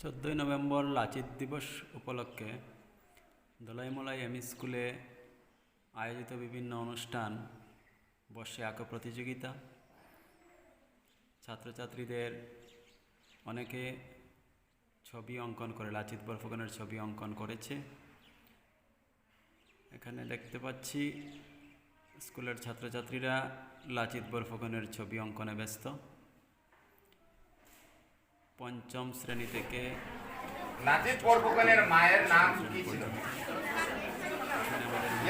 14 November Lachit দিবস উপলক্ষে দোলাইমোলাই ME স্কুলে আয়োজিত বিভিন্ন অনুষ্ঠান, বর্ষে আঁকা প্রতিযোগিতা, ছাত্রছাত্রীদের অনেকে ছবি অঙ্কন করে লাচিত বরফুকনের ছবি অঙ্কন করেছে। এখানে দেখতে পাচ্ছি স্কুলের ছাত্রছাত্রীরা লাচিত বরফুকনের ছবি অঙ্কনে ব্যস্ত। পঞ্চম শ্রেণী থেকে লাচিত বরফুকনের মায়ের নাম কি ছিল?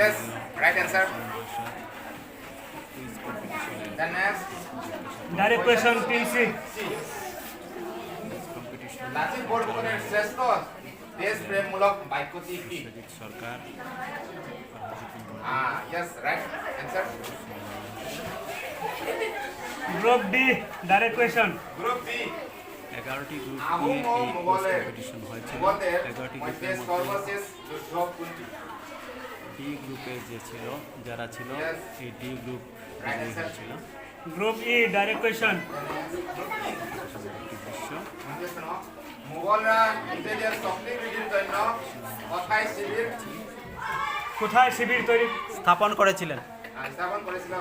Yes, right answer. Then next. Direct question, PLC. Lachit বরফুকনের শ্রেষ্ঠ দেশপ্রেমমূলক বাক্যটি কি? সরকার। Yes, right answer. Group D, direct question. Group D. 11টি গ্রুপ নিয়ে এই কম্পিটিশন হয়েছিল। 11টি গ্রুপের মধ্যে সর্বশেষ যুদ্ধ কোনটি? ডি গ্রুপে যারা ছিল এই ডি গ্রুপ হয়েছিল। Group E, direct question. দৃশ্য মুঘলরা নিজেদের শক্তি বৃদ্ধির জন্য কোথায় শিবির তৈরি স্থাপন করেছিলেন? স্থাপন করেছিল?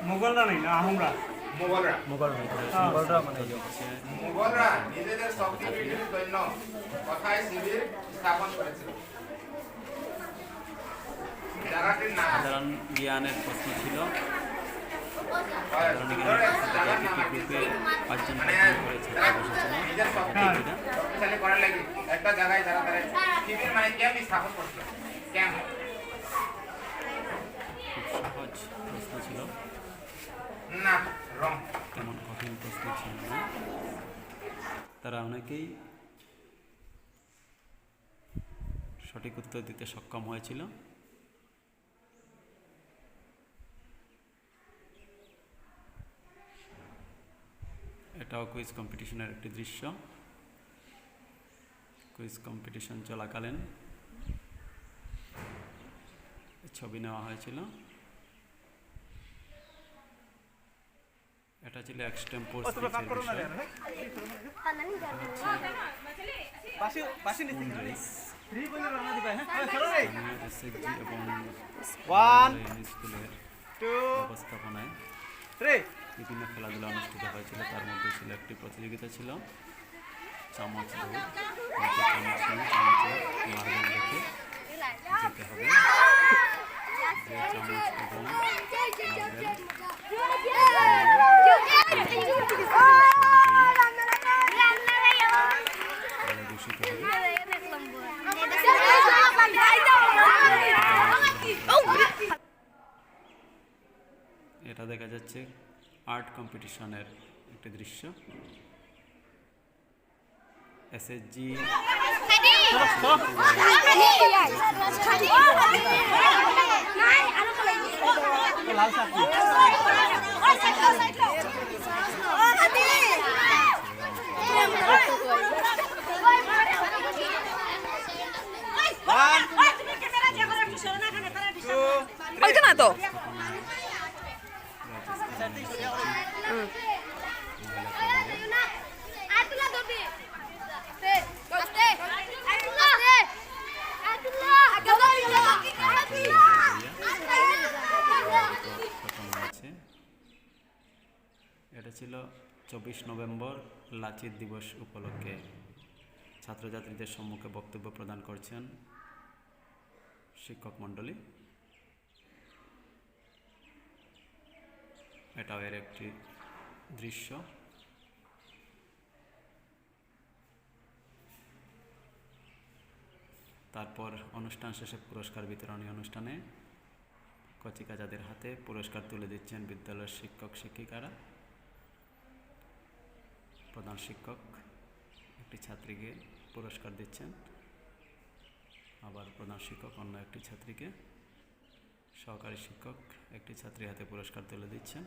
মুঘলরা নেই না আহমরা? মুঘলরা নিজেদের শক্তি বৃদ্ধির জন্য কোথায় শিবির স্থাপন করেছিল? সাধারণ জ্ঞানের প্রশ্ন ছিল। একটা জায়গায় যারা শিবির মানে ক্যাম্প স্থাপন করছিল। ক্যাম্প খুব সহজ প্রশ্ন ছিল না, রং। তেমন কঠিন প্রশ্ন ছিল না। তারা অনেকেই সঠিক উত্তর দিতে সক্ষম হয়েছিল। এটাও কুইজ কম্পিটিশনের একটি দৃশ্য। কুইজ কম্পিটিশন চলাকালীন ছবি নেওয়া হয়েছিল। এটা ছিল এক্সটেম্পোর স্কুলের ব্যবস্থাপনায় বিভিন্ন খেলাধুলা অনুষ্ঠিত হয়েছিল। তার মধ্যে ছিল একটি প্রতিযোগিতা ছিল চামচ দৌড়। চামচ নিয়ে চামচের মার্বেল রেখে যেতে হবে। যে চামচ এবং দূষিত হবে। এটা দেখা যাচ্ছে আর্ট কম্পিটিশনের একটি দৃশ্য। এসএসজি না তো এটা ছিল 24 নভেম্বর লাচিত দিবস উপলক্ষে ছাত্রছাত্রীদের সম্মুখে বক্তব্য প্রদান করছেন শিক্ষক মণ্ডলী। এটাও এর একটি দৃশ্য। তারপর অনুষ্ঠান শেষে পুরস্কার বিতরণী অনুষ্ঠানে কচিকাচাদের হাতে পুরস্কার তুলে দিচ্ছেন বিদ্যালয়ের শিক্ষক শিক্ষিকারা। প্রধান শিক্ষক একটি ছাত্রীকে পুরস্কার দিচ্ছেন, আবার প্রধান শিক্ষক অন্য একটি ছাত্রীকে, সহকারী শিক্ষক একটি ছাত্রীর হাতে পুরস্কার তুলে দিচ্ছেন।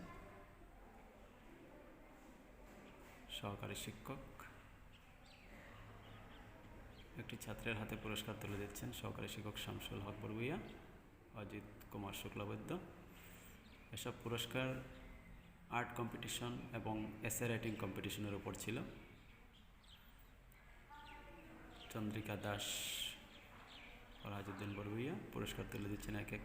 সহকারী শিক্ষক একটি ছাত্রের হাতে পুরস্কার তুলে দিচ্ছেন সহকারী শিক্ষক শামসুল হক বরগুইয়া, অজিত কুমার শুক্লবৈদ্য। এসব পুরস্কার আর্ট কম্পিটিশন এবং এসে রাইটিং কম্পিটিশনের উপর ছিল। চন্দ্রিকা দাস, ফরহাজউদ্দিন বড়ভূইয়া পুরস্কার তুলে দিচ্ছেন এক এক